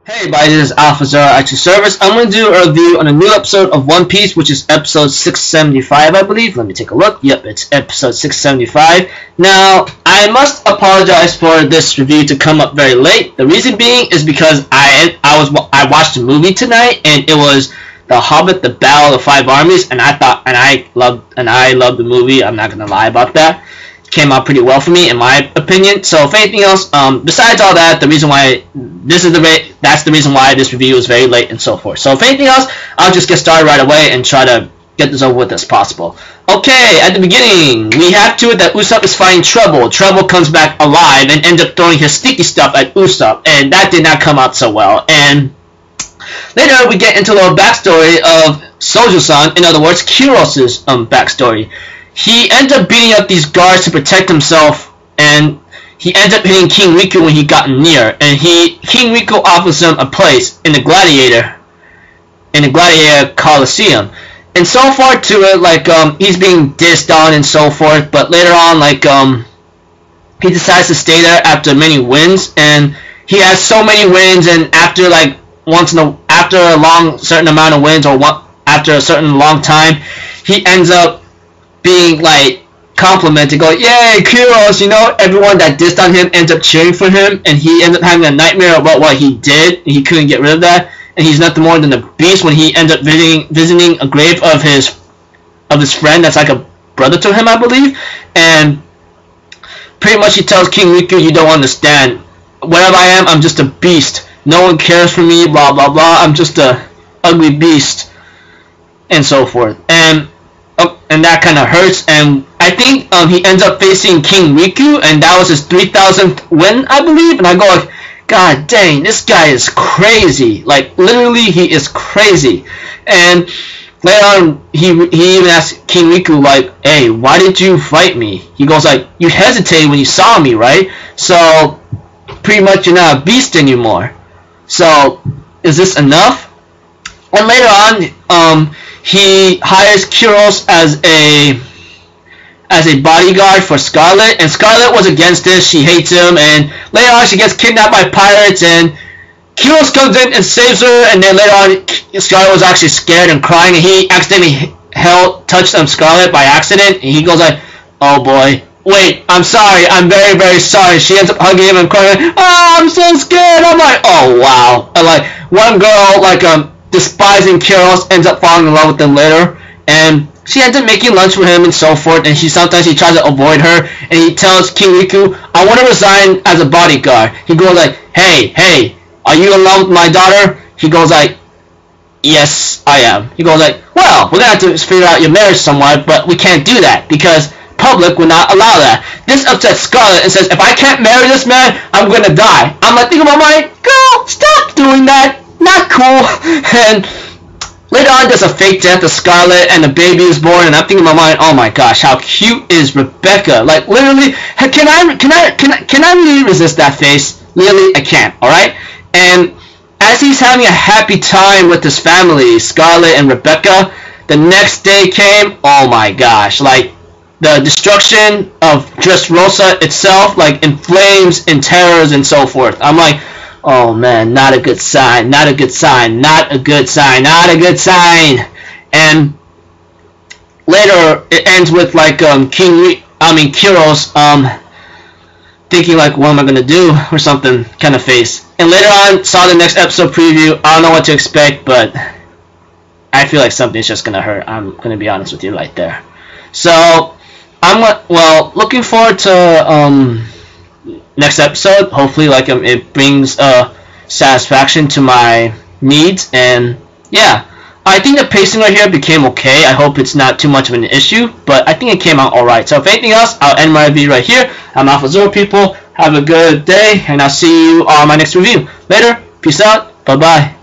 Hey everybody, this is AlphaZero IT Service. I'm going to do a review on a new episode of One Piece, which is episode 675, I believe. Let me take a look. Yep, it's episode 675. Now, I must apologize for this review to come up very late. The reason being is because I watched the movie tonight, and it was The Hobbit: The Battle of the Five Armies, and I loved the movie. I'm not going to lie about that. Came out pretty well for me, in my opinion. So if anything else, besides all that, that's the reason why this review is very late and so forth. So if anything else, I'll just get started right away and try to get this over with as possible. Okay, at the beginning, we have to it that Usopp is fighting Trouble. Trouble comes back alive and ends up throwing his sticky stuff at Usopp, and that did not come out so well. And later, we get into a little backstory of Sojo-san, in other words, Kyros' backstory. He ends up beating up these guards to protect himself, and he ends up hitting King Riku when he got near, and King Riku offers him a place in the Gladiator Coliseum. And so far to it, like, he's being dissed on and so forth, but later on, like, he decides to stay there after many wins, and he has so many wins, and after, like, after a long certain amount of wins, or after a certain long time, he ends up being like complimented, going, "Yay, Kyros!" You know, everyone that dissed on him ends up cheering for him, and he ends up having a nightmare about what he did, and he couldn't get rid of that. And he's nothing more than a beast when he ends up visiting a grave of his friend that's like a brother to him, I believe. And pretty much he tells King Riku, "You don't understand. Whatever I am, I'm just a beast. No one cares for me. Blah blah blah. I'm just a ugly beast," and so forth. And that kind of hurts, and I think he ends up facing King Riku, and that was his 3,000th win, I believe. And I go like, God dang, this guy is crazy. Like, literally, he is crazy. And later on, he even asked King Riku, like, "Hey, why did you fight me?" He goes like, "You hesitated when you saw me, right? So, pretty much you're not a beast anymore. So, is this enough?" And later on, he hires Kyros as a bodyguard for Scarlet, and Scarlet was against this. She hates him, and later on she gets kidnapped by pirates, and Kyros comes in and saves her, and then later on Scarlet was actually scared and crying, and he accidentally touched Scarlet by accident, and he goes like, "Oh boy, wait, I'm sorry, I'm very, very sorry." She ends up hugging him and crying, "Oh, I'm so scared." I'm like, oh wow. And like, one girl, like, despising Kyros, ends up falling in love with him later, and she ends up making lunch with him and so forth, and sometimes he tries to avoid her, and he tells King Riku, "I want to resign as a bodyguard." He goes like, hey, are you in love with my daughter?" He goes like, "Yes, I am." He goes like, "Well, we're gonna have to figure out your marriage somewhat, but we can't do that because public would not allow that." This upsets Scarlet and says, "If I can't marry this man, I'm gonna die." I'm like, thinking about my girl, stop doing that. Not cool. And later on, there's a fake death of Scarlet, and the baby is born, and I'm thinking in my mind, oh my gosh, how cute is Rebecca? Like, literally, can I really resist that face? Literally, I can't. All right. And as he's having a happy time with his family, Scarlet and Rebecca, the next day came. Oh my gosh, like, the destruction of Dressrosa itself, like, in flames and terrors and so forth. I'm like, oh man, not a good sign, not a good sign, not a good sign, not a good sign. And later it ends with like Kyros thinking like, what am I gonna do or something kind of face. And later on, saw the next episode preview. I don't know what to expect, but I feel like something's just gonna hurt. I'm gonna be honest with you right there. So I'm looking forward to next episode. Hopefully, like, it brings satisfaction to my needs, and yeah, I think the pacing right here became okay. I hope it's not too much of an issue, but I think it came out alright. So if anything else, I'll end my review right here. I'm AlphaZero, people. Have a good day, and I'll see you on my next review. Later. Peace out. Bye bye.